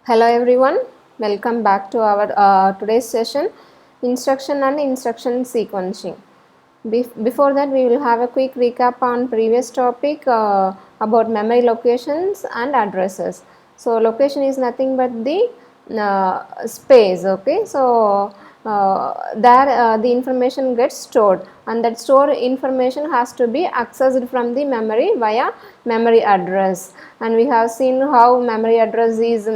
Hello everyone, welcome back to our today's session, instruction and instruction sequencing. Before that, we will have a quick recap on previous topic about memory locations and addresses. So location is nothing but the space, okay. So there the information gets stored, and that stored information has to be accessed from the memory via memory address. And we have seen how memory address is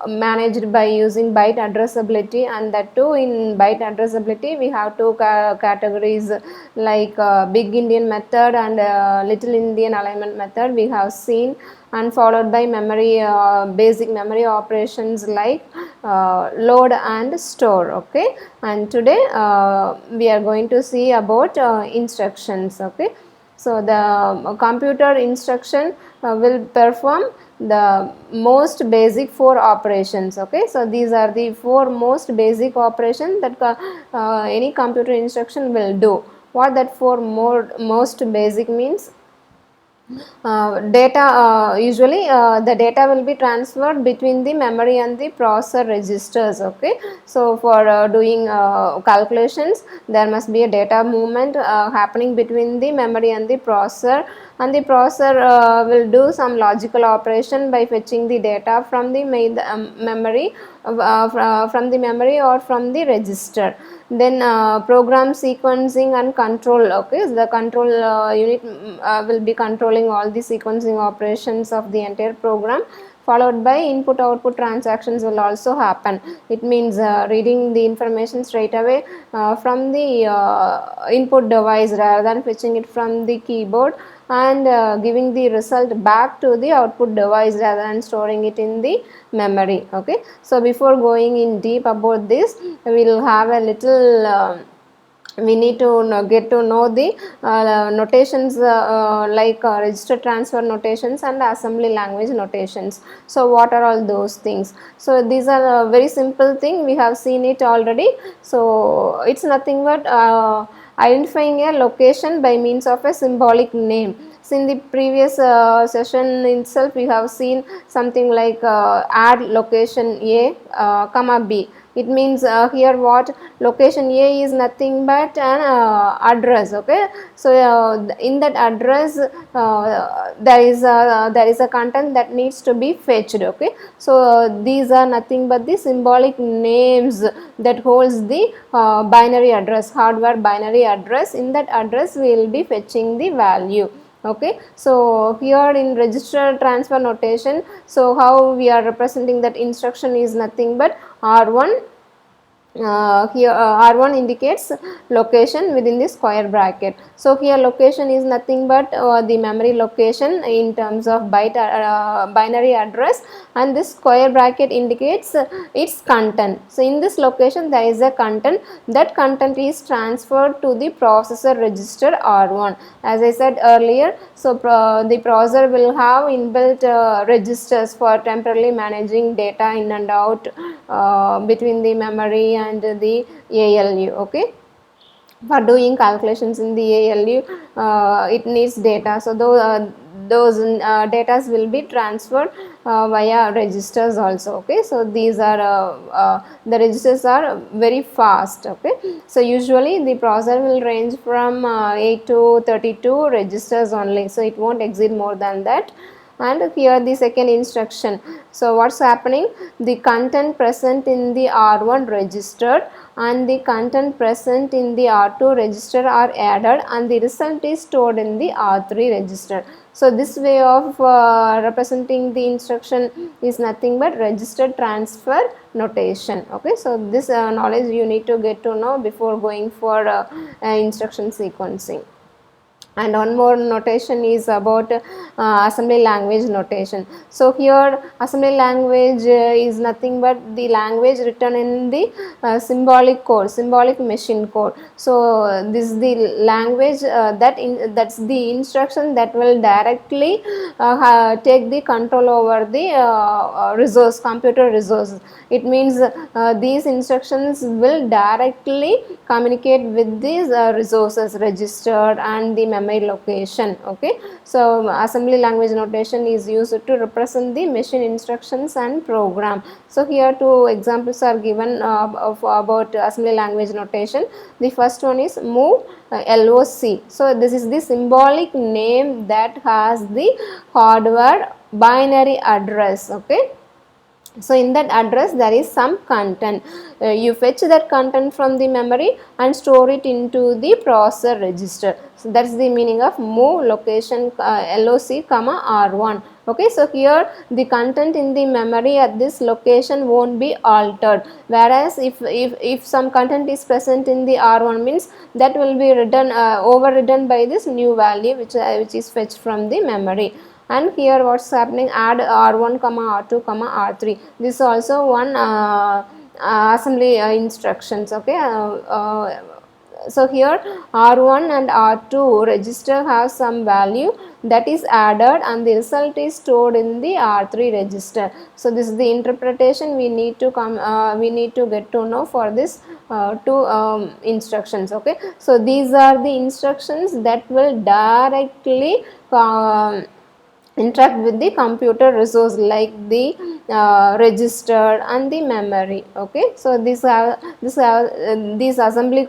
managed by using byte addressability, and that too in byte addressability we have two categories like big Indian method and little Indian alignment method we have seen, and followed by memory basic memory operations like load and store, okay. And today we are going to see about instructions, okay. So the computer instruction will perform the most basic four operations, okay. So these are the four most basic operations that any computer instruction will do. What that four most basic means? Data usually the data will be transferred between the memory and the processor registers, okay. So for doing calculations, there must be a data movement happening between the memory and the processor, and the processor will do some logical operation by fetching the data from the memory from the memory or from the register. Then program sequencing and control, okay. So the control unit will be controlling all the sequencing operations of the entire program, followed by input output transactions will also happen. It means reading the information straight away from the input device rather than fetching it from the keyboard, and giving the result back to the output device rather than storing it in the memory, okay. So before going in deep about this, we will have a little we need to get to know the notations like register transfer notations and assembly language notations. So what are all those things? So these are a very simple thing, we have seen it already. So it's nothing but identifying a location by means of a symbolic name. So in the previous session itself we have seen something like add location A comma B. It means here what location A is nothing but an address, okay. So in that address there is a content that needs to be fetched, okay. So these are nothing but the symbolic names that holds the binary address, hardware binary address. In that address we will be fetching the value, okay. So here in register transfer notation, so how we are representing that instruction is nothing but R1. Here R1 indicates location within the square bracket. So here location is nothing but the memory location in terms of binary address, and this square bracket indicates its content. So in this location there is a content, that content is transferred to the processor register R1. As I said earlier, so the processor will have inbuilt registers for temporarily managing data in and out between the memory and the ALU, okay. For doing calculations in the ALU it needs data, so those data will be transferred via registers also, okay. So these are the registers are very fast, okay. So usually the processor will range from 8 to 32 registers only, so it won't exceed more than that. And here the second instruction, so what's happening, the content present in the R1 register and the content present in the R2 register are added, and the result is stored in the R3 register. So this way of representing the instruction is nothing but register transfer notation, okay. So this knowledge you need to get to know before going for instruction sequencing. And one more notation is about assembly language notation. So here assembly language is nothing but the language written in the symbolic code, symbolic machine code. So this is the language that's the instruction that will directly take the control over the resource, computer resources. It means these instructions will directly communicate with these resources, register and the memory memory location. Okay, so assembly language notation is used to represent the machine instructions and program. So here two examples are given about assembly language notation. The first one is move LOC. So this is the symbolic name that has the hardware binary address. Okay, so in that address there is some content. You fetch that content from the memory and store it into the processor register. So that's the meaning of move location LOC comma R1. Okay, so here the content in the memory at this location won't be altered, whereas if some content is present in the R1 means that will be written overridden by this new value which is fetched from the memory. And here what's happening, add R1 comma R2 comma R3. This is also one assembly instructions. Okay, so here R1 and R2 register have some value that is added and the result is stored in the R3 register. So this is the interpretation we need to get to know for this two instructions. Okay, so these are the instructions that will directly interact with the computer resource like the register and the memory. Okay, so these assembly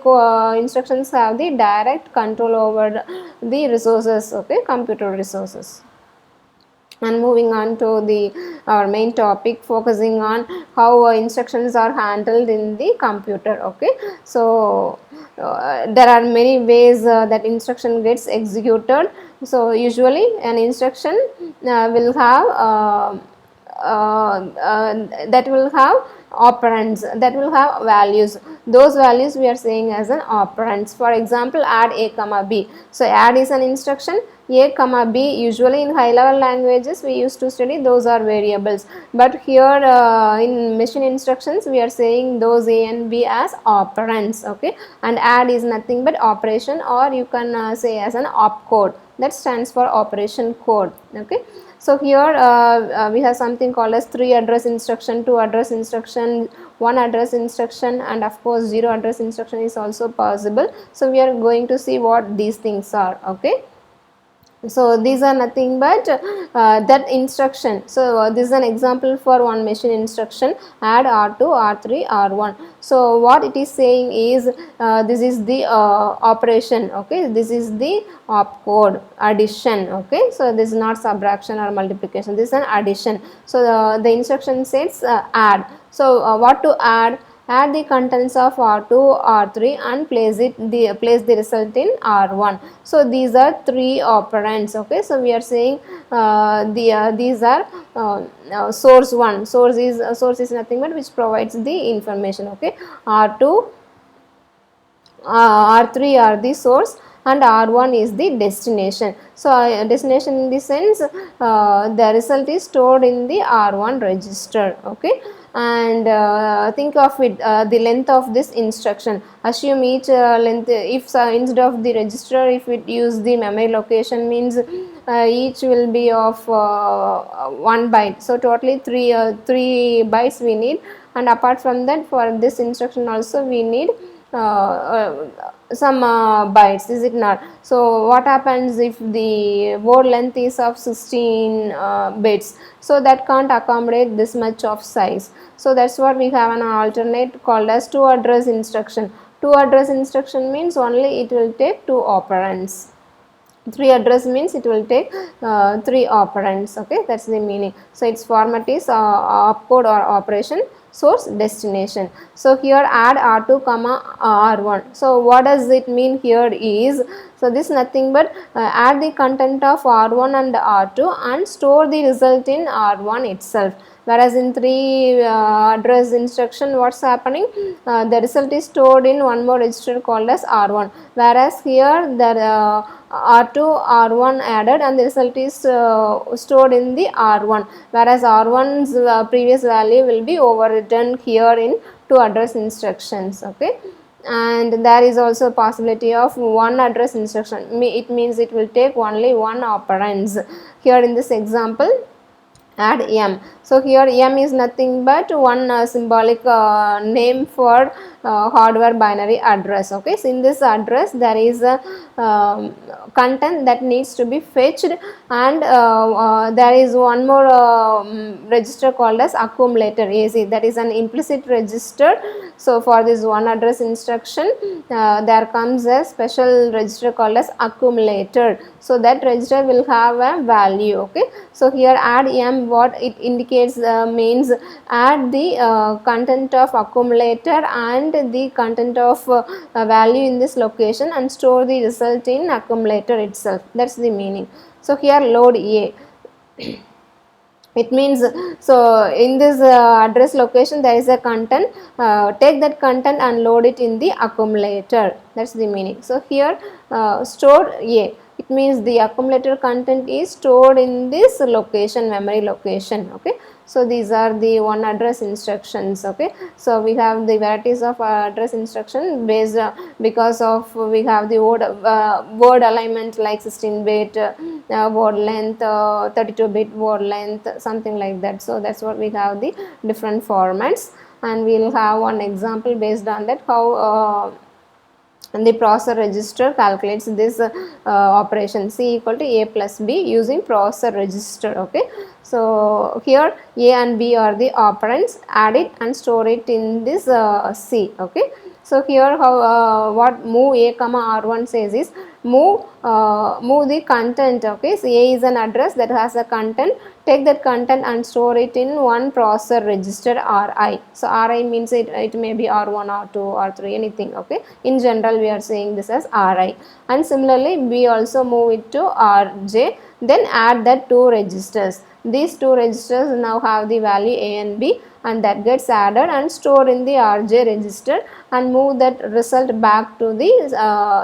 instructions have the direct control over the resources. Okay, computer resources. And moving on to our main topic, focusing on how instructions are handled in the computer. Okay, so there are many ways that instruction gets executed. So usually an instruction will have that will have operands, that will have values. Those values we are saying as an operands. For example, add a comma b. So add is an instruction, a comma b. Usually in high level languages we used to study those are variables, but here in machine instructions we are saying those a and b as operands. Okay, and add is nothing but operation, or you can say as an opcode, that stands for operation code. Okay, so here we have something called as 3 address instruction, 2 address instruction, 1 address instruction, and of course 0 address instruction is also possible. So we are going to see what these things are. Okay, so these are nothing but that instruction. So this is an example for one machine instruction, add R2 R3 R1. So what it is saying is this is the operation. Okay, this is the opcode, addition. Okay, so this is not subtraction or multiplication, this is an addition. So the instruction says add. So what to add? Add the contents of R2 R3 and place the result in R1. So these are 3 operands. Okay, so we are saying these are source 1. Source is nothing but which provides the information. Okay, R2 R3 are the source and R1 is the destination. So destination in the sense the result is stored in the R1 register. Okay, and think of it, the length of this instruction. Assume each length, if instead of the register, if it use the memory location, means each will be of 1 byte. So totally 3 bytes we need, and apart from that for this instruction also we need some bytes, is it not? So what happens if the word length is of 16 bits? So that can't accommodate this much of size. So that's what we have an alternate called as 2 address instruction. 2 address instruction means only it will take 2 operands. 3 address means it will take 3 operands. Okay, that's the meaning. So its format is opcode or operation, source, destination. So here add R2 comma R1. So what does it mean here is, so this nothing but add the content of R1 and R2 and store the result in R1 itself. Whereas in 3 address instruction, what's happening, the result is stored in one more register called as R1, whereas here the R2 R1 added and the result is stored in the R1, whereas R1's previous value will be overwritten here in 2 address instructions. Okay, and there is also possibility of 1 address instruction. It means it will take only 1 operands. Here in this example, add m. So here m is nothing but one symbolic name for hardware binary address. Okay, so in this address there is a content that needs to be fetched, and there is one more register called as accumulator AC, that is an implicit register. So for this one address instruction there comes a special register called as accumulator, so that register will have a value. Okay, so here add m, what it indicates means add the content of accumulator and the content of value in this location and store the result in accumulator itself. That's the meaning. So here load A. It means, so in this address location there is a content, take that content and load it in the accumulator. That's the meaning. So here store A, it means the accumulator content is stored in this location, memory location. Okay, so these are the one address instructions. Okay, so we have the varieties of address instruction based because of we have the word alignment like 16-bit word length, 32-bit word length, something like that. So that's what we have the different formats, and we'll have one example based on that, how and the processor register calculates this operation C equal to A plus B using processor register. Okay, so here A and B are the operands, add it and store it in this C. Okay, so here how what move A comma R1 says is move the content. Okay, so A is an address that has a content, take that content and store it in one processor register Ri. So Ri means it may be R1, R2, R3, anything. Okay, in general we are saying this as Ri, and similarly we also move it to Rj, then add that two registers. These two registers now have the value A and B, and that gets added and stored in the Rj register, and move that result back to the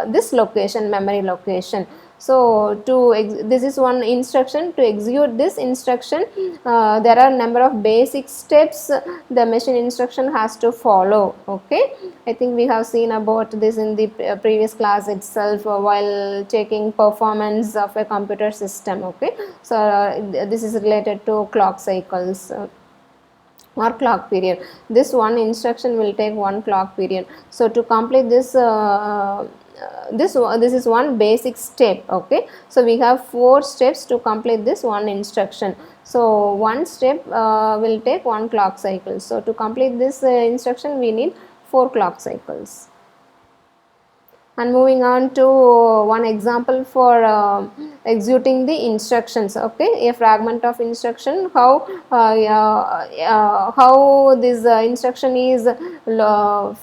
this location, memory location. So this is one instruction. To execute this instruction there are number of basic steps the machine instruction has to follow. Okay, I think we have seen about this in the previous class itself while checking performance of a computer system. Okay, so this is related to clock cycles or clock period. This one instruction will take one clock period. So to complete this this is one basic step. Okay, so we have 4 steps to complete this one instruction. So one step will take one clock cycle. So to complete this instruction we need 4 clock cycles. And moving on to one example for executing the instructions. Okay, a fragment of instruction, how this instruction is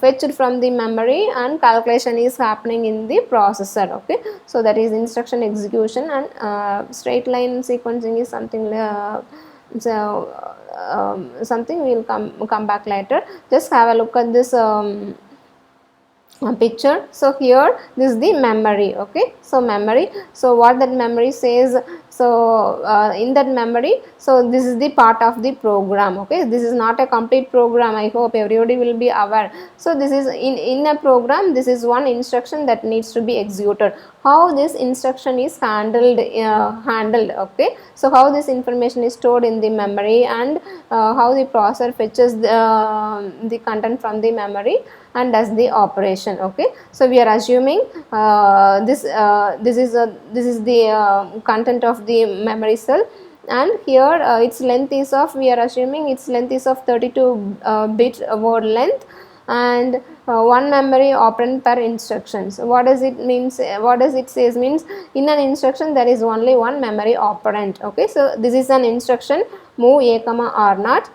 fetched from the memory and calculation is happening in the processor. Okay, so that is instruction execution, and straight line sequencing is something something we'll come back later. Just have a look at this picture. So here this is the memory. Okay, so memory, so what that memory says, so in that memory, so this is the part of the program. Okay, this is not a complete program, I hope everybody will be aware. So this is in a program, this is one instruction that needs to be executed. How this instruction is handled okay, so how this information is stored in the memory, and how the processor fetches the content from the memory and does the operation. Okay, so we are assuming this is the content of the memory cell, and here its length is of, we are assuming its length is of 32 bit word length, and one memory operand per instruction. So what does it means, what does it says means, in an instruction there is only one memory operand. Okay, so this is an instruction move A comma R0.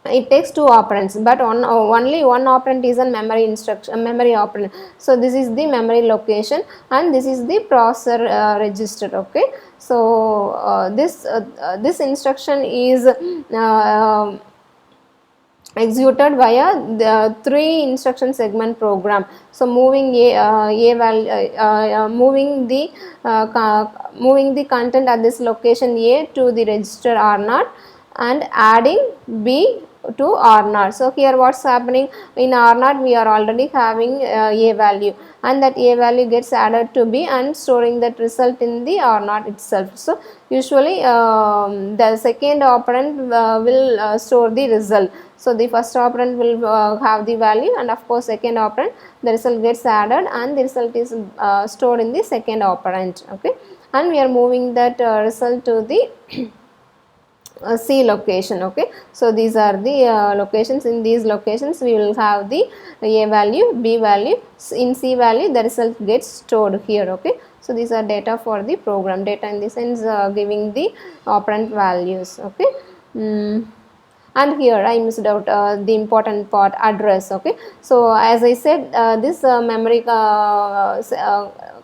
It takes 2 operands, but only one operand is a memory instruction, memory operand. So this is the memory location, and this is the processor register. Okay, so this instruction is executed via the 3 instruction segment program. So moving moving the content at this location A to the register R0, and adding B to R0. So here what's happening, in R0 we are already having a value, and that a value gets added to b and storing that result in the R0 itself. So usually the second operand will store the result. So the first operand will have the value, and of course second operand the result gets added and the result is stored in the second operand. Okay, and we are moving that result to the C location. Okay, so these are the locations. In these locations we will have the A value, B value. In C value the result gets stored here. Okay, so these are data for the program, data in the sense giving the operand values. Okay. And here I missed out the important part, address. Okay, so as I said, this memory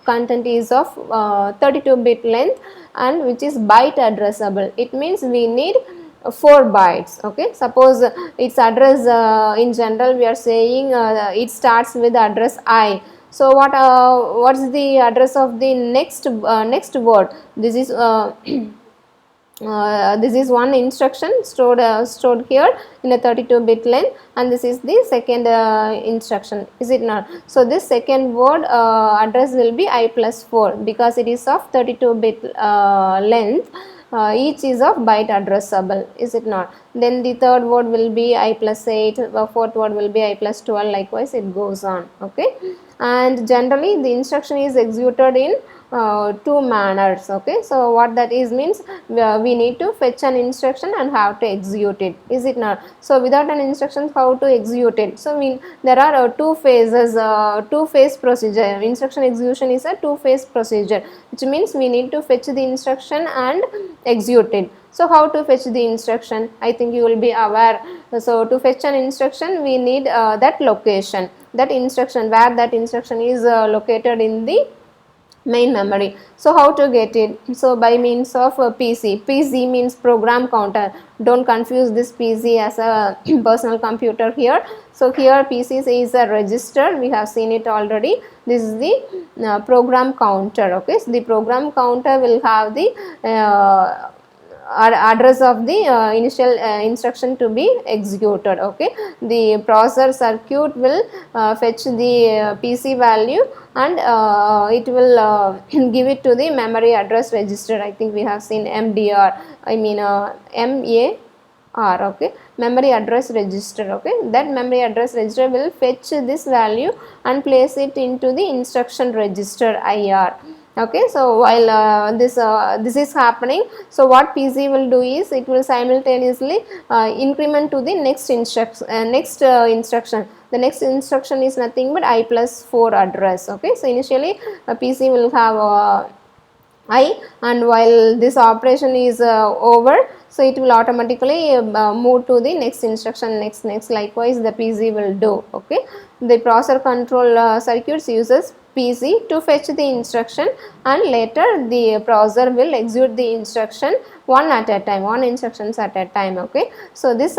content is of 32-bit length and which is byte addressable. It means we need 4 bytes. Okay, suppose its address in general we are saying it starts with address I. So what's the address of the next word? This is this is one instruction stored here in a 32-bit length, and this is the second instruction, is it not? So this second word address will be I plus 4 because it is of 32-bit length. Each is of byte addressable, is it not? Then the third word will be I plus 8, the fourth word will be I plus 12, likewise it goes on. Okay, and generally the instruction is executed in 2 manners. Okay, so what that is means, we need to fetch an instruction and have to execute it, is it not? So without an instruction how to execute it? So there are 2 phases, 2-phase procedure. Instruction execution is a 2-phase procedure, which means we need to fetch the instruction and execute it. So how to fetch the instruction? I think you will be aware. So to fetch an instruction we need that location, that instruction, where that instruction is located in the main memory. So how to get it? So by means of PC. PC means program counter. Don't confuse this PC as a personal computer here. So here PC is a register, we have seen it already. This is the program counter. Okay, so the program counter will have the address of the initial instruction to be executed. Okay, the processor circuit will fetch the PC value and it will give it to the memory address register. I think we have seen MDR, I mean MAR. Okay, memory address register. Okay, that memory address register will fetch this value and place it into the instruction register IR. Okay, so while this is happening, so what PC will do is it will simultaneously increment to the next instruction. The next instruction is nothing but I plus 4 address. Okay, so initially PC will have I, and while this operation is over, so it will automatically move to the next instruction, next, likewise the PC will do. Okay, the processor control circuits uses PC to fetch the instruction, and later the processor will execute the instruction one at a time, one instructions at a time. Okay, so this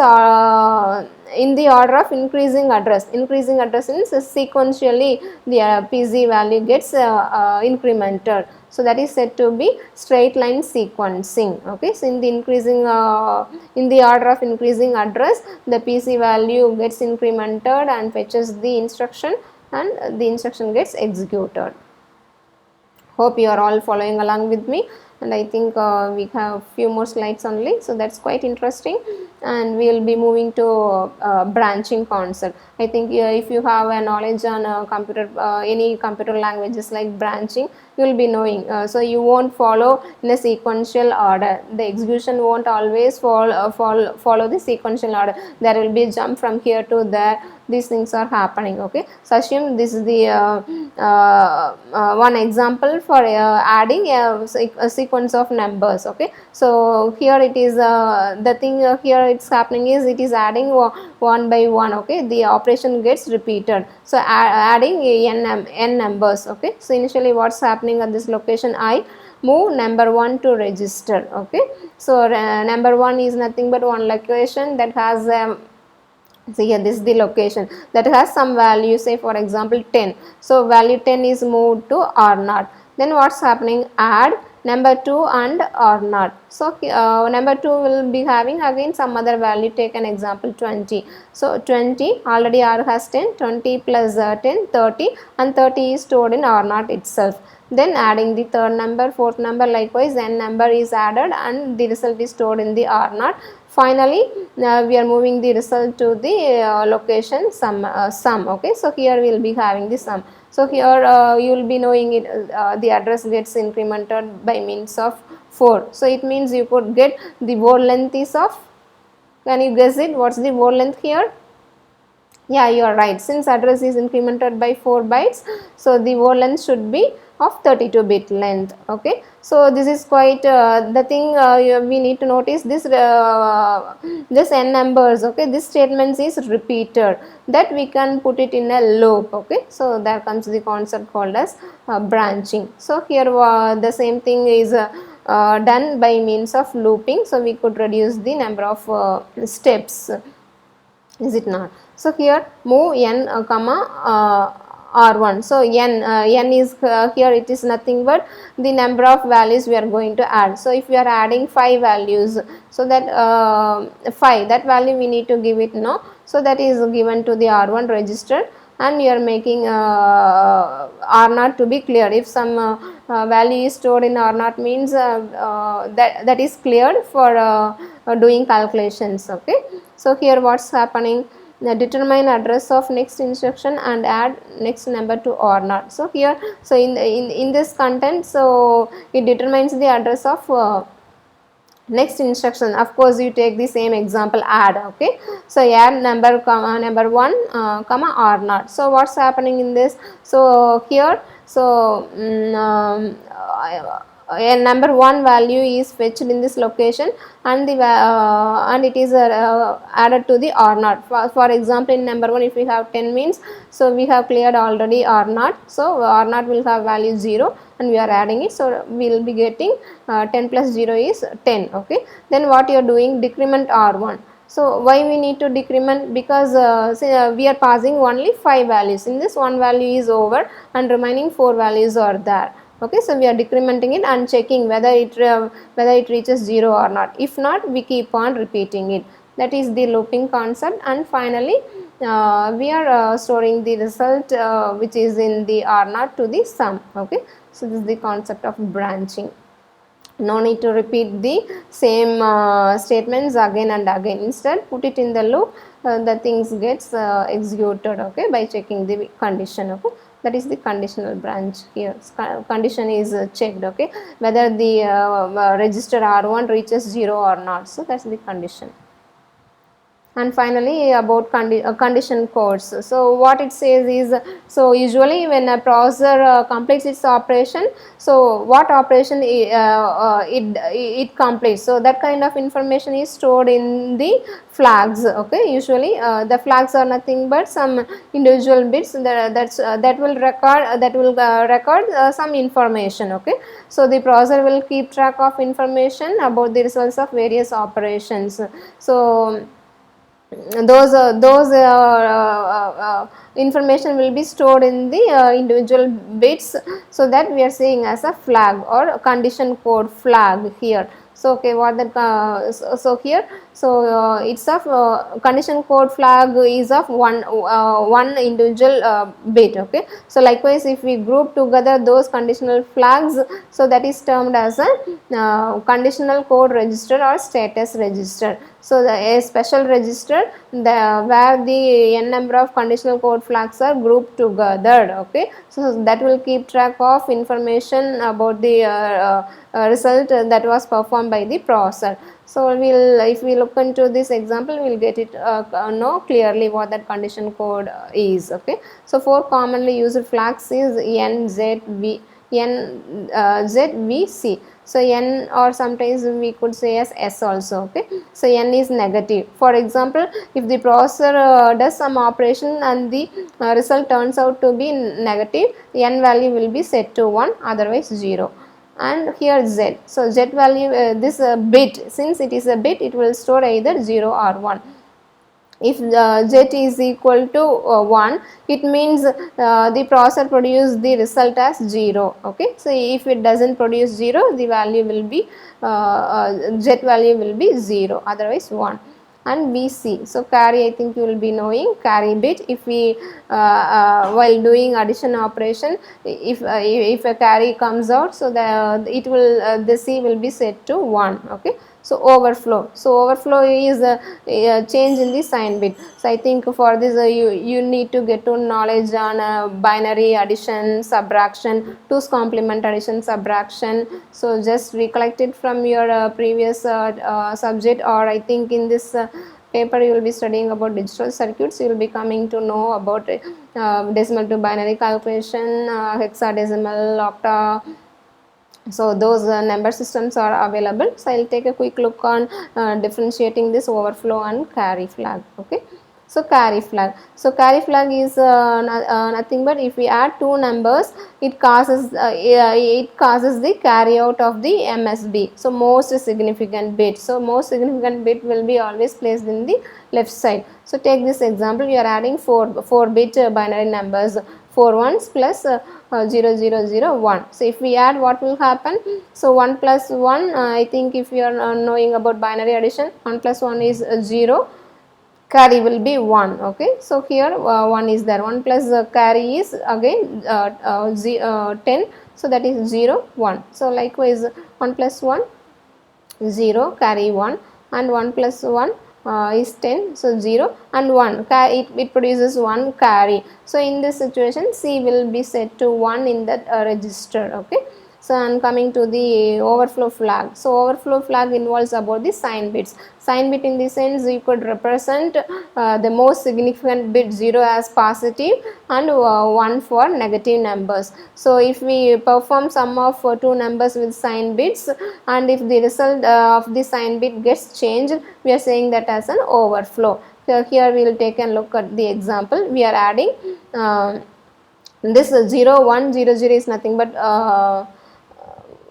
in the order of increasing address. Increasing address means sequentially the PC value gets incremented. So that is said to be straight line sequencing. Okay, so in the increasing in the order of increasing address, the PC value gets incremented and fetches the instruction, and the instruction gets executed. Hope you are all following along with me, and I think we have few more slides only, so that's quite interesting, and we will be moving to branching concept. I think if you have a knowledge on computer, any computer languages like branching, you will be knowing. So you won't follow in a sequential order. The execution won't always follow the sequential order. There will be a jump from here to there. These things are happening. Okay, so assume this is the one example for adding a sequence of numbers. Okay, so here it is the thing here it's happening is it is adding one by one. Okay, the operation gets repeated, so adding n numbers. Okay, so initially what's happening at this location I, move number 1 to register. Okay, so number 1 is nothing but one location that has so here this is the location that has some value, say for example 10. So value 10 is moved to R0. Then what's happening, add number 2 and or not. So number 2 will be having again some other value. Take an example 20. So 20 already R has 10, 20 plus 10, 30, and 30 is stored in R naught itself. Then adding the third number, fourth number, likewise n number is added and the result is stored in the R naught. Finally we are moving the result to the location sum. Okay, so here we will be having the sum. So here you will be knowing it, the address gets incremented by means of 4. So it means you could get the word length is of, can you guess it, what's the word length here? Yeah, you are right. Since address is incremented by 4 bytes, so the word length should be of 32-bit length. Okay, so this is quite the thing we need to notice. This n numbers, okay, this statement is repeated, that we can put it in a loop. Okay, so there comes the concept called as branching. So here the same thing is done by means of looping, so we could reduce the number of steps, is it not? So here move n comma r1. So n is here, it is nothing but the number of values we are going to add. So if we are adding 5 values, so that 5, that value we need to give it, no, so that is given to the r1 register, and you are making r0 to be clear. If some value is stored in r0 means that is cleared for doing calculations. Okay, so here what's happening, determine address of next instruction and add next number to r0. So here, so in this content, so it determines the address of next instruction. Of course you take the same example, add. Okay, so add number comma number 1 comma r0. So what's happening in this, so here, so number 1 value is fetched in this location, and the and it is added to the r0. For example, in number 1, if we have 10 means, so we have cleared already r0, so r0 will have value 0 and we are adding it, so we will be getting 10 plus 0 is 10. Okay, then what you are doing, decrement r1. So why we need to decrement, because we are passing only 5 values. In this, 1 value is over and remaining 4 values are there. Okay, so we are decrementing it and checking whether it reaches 0 or not. If not, we keep on repeating it. That is the looping concept. And finally we are storing the result which is in the r0 to the sum. Okay, so this is the concept of branching. No need to repeat the same statements again and again. Instead, put it in the loop, the things gets executed, okay, by checking the condition. Okay, that is the conditional branch. Here condition is checked, okay, whether the register r1 reaches 0 or not. So that's the condition. And finally about condition codes. So what it says is, so usually when a processor completes its operation, so what operation it completes, so that kind of information is stored in the flags. Okay, usually the flags are nothing but some individual bits that will record some information. Okay, so the processor will keep track of information about the results of various operations. So those information will be stored in the individual bits, so that we are seeing as a flag or a condition code flag here. So okay, what that so here, so it's of condition code flag is of one individual bit. Okay, so likewise if we group together those conditional flags, so that is termed as a conditional code register or status register. So a special register where the n number of conditional code flags are grouped together. Okay, so that will keep track of information about the result that was performed by the processor. So if we look into this example, we will get it know clearly what that condition code is. Okay, so 4 commonly used flags is N, Z, V, Z, V, C. So N, or sometimes we could say as S also. Okay, so N is negative. For example, if the processor does some operation and the result turns out to be negative, N value will be set to 1, otherwise 0. And here Z, so Z value, this bit, since it is a bit, it will store either 0 or 1. If z is equal to 1, it means the processor produce the result as 0. Okay, so if it doesn't produce 0, the value will be z value will be 0, otherwise 1. And BC, so carry, I think you will be knowing carry bit. If we while doing addition operation, if a carry comes out, so it will the C will be set to 1. Okay, so overflow, so overflow is a change in the sign bit. So I think for this you need to get to knowledge on binary addition, subtraction, 2's complement addition, subtraction. So just recollect it from your previous subject, or I think in this paper you will be studying about digital circuits. You will be coming to know about decimal to binary calculation, hexadecimal, octa. So those number systems are available. So I'll take a quick look on differentiating this overflow and carry flag. Okay, so carry flag, so carry flag is nothing but if we add two numbers, it causes the carry out of the MSB, so most significant bit. So most significant bit will be always placed in the left side. So take this example, we are adding 4 bit binary numbers, 4 ones plus 0 0 0 1. So if we add, what will happen? So 1 plus 1, I think if you are knowing about binary addition, 1 plus 1 is 0, carry will be 1. Okay, so here 1 is there, 1 plus carry is again 10, so that is 0 1. So likewise 1 plus 1 0, carry 1, and 1 plus 1 is 10, so 0 and 1, it produces 1 carry. So in this situation C will be set to 1 in that register. Okay, so and coming to the overflow flag, so overflow flag involves about the sign bits. Sign bit in the sense you could represent the most significant bit 0 as positive and 1 for negative numbers. So if we perform sum of two numbers with sign bits, and if the result of the sign bit gets changed, we are saying that as an overflow. So here we will take a look at the example. We are adding this 0 1 0 0 is nothing but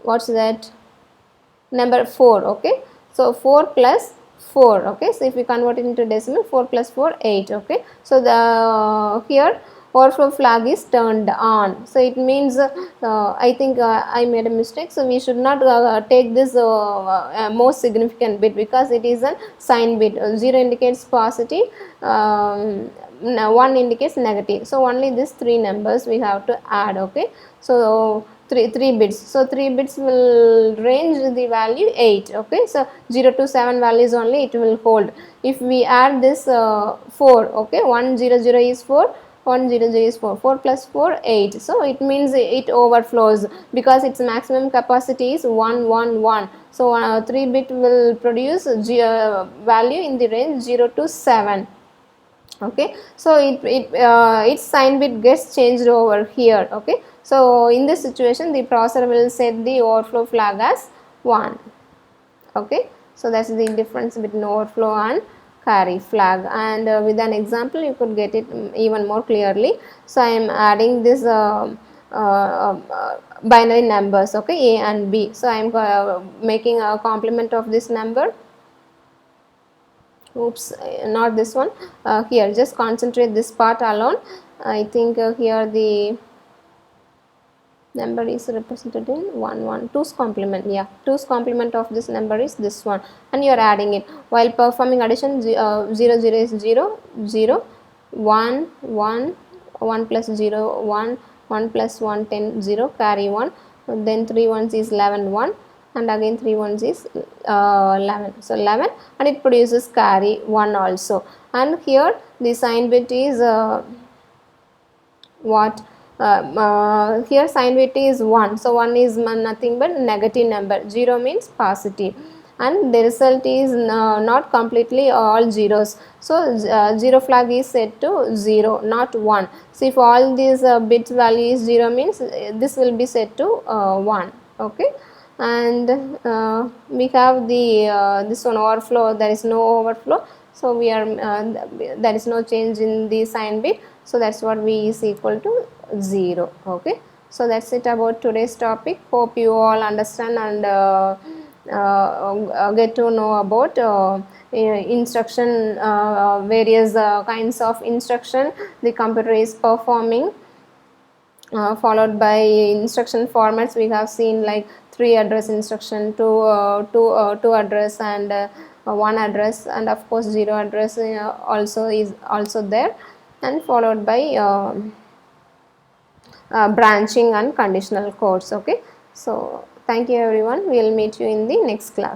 what's that, number 4. Okay, so 4 plus 4. Okay, so if we convert it into decimal, 4 plus 4 8. Okay, so the here overflow flag is turned on. So it means I think I made a mistake, so we should not take this most significant bit, because it is a sign bit. 0 indicates positive, 1 indicates negative, so only these three numbers we have to add. Okay, so three bits, so 3 bits will range the value 8. Okay, so 0 to 7 values only it will hold. If we add this 4, okay, 1 0 0 is 4, 1 0 0 is 4, 4 plus 4 8, so it means it overflows because its maximum capacity is 1 1 1. So 3 bit will produce value in the range 0 to 7. Okay, so its sign bit gets changed over here. Okay, so in this situation the processor will set the overflow flag as 1. Okay, so that's the difference between overflow and carry flag, and with an example you could get it even more clearly. So I am adding this binary numbers, okay, A and B. So I am making a complement of this number. Oops, not this one. Here just concentrate this part alone. I think here the number is represented in 1 1, 2's complement. Yeah, 2's complement of this number is this one, and you are adding it while performing addition. 0 0 is 0 0, 1 1, 1 plus 0 1, 1 plus 1 10 0, carry 1, then 3 ones is 11 1, and again 3 ones is 11, so 11, and it produces carry 1 also. And here the sign bit is what here sign bit is 1, so 1 is nothing but negative number, 0 means positive, and the result is not completely all zeros. So 0 flag is set to 0, not 1. So if all these bits value is 0 means this will be set to 1. Okay, and we have the this one overflow, there is no overflow, so we are there is no change in the sign bit, so that's what V is equal to 0. Okay, so that's it about today's topic. Hope you all understand and get to know about instruction, various kinds of instruction the computer is performing. Followed by instruction formats, we have seen like 3 address instruction, 2 address, and 1 address, and of course 0 address also is also there, and followed by branching and conditional codes. Okay, so thank you everyone, we will meet you in the next class.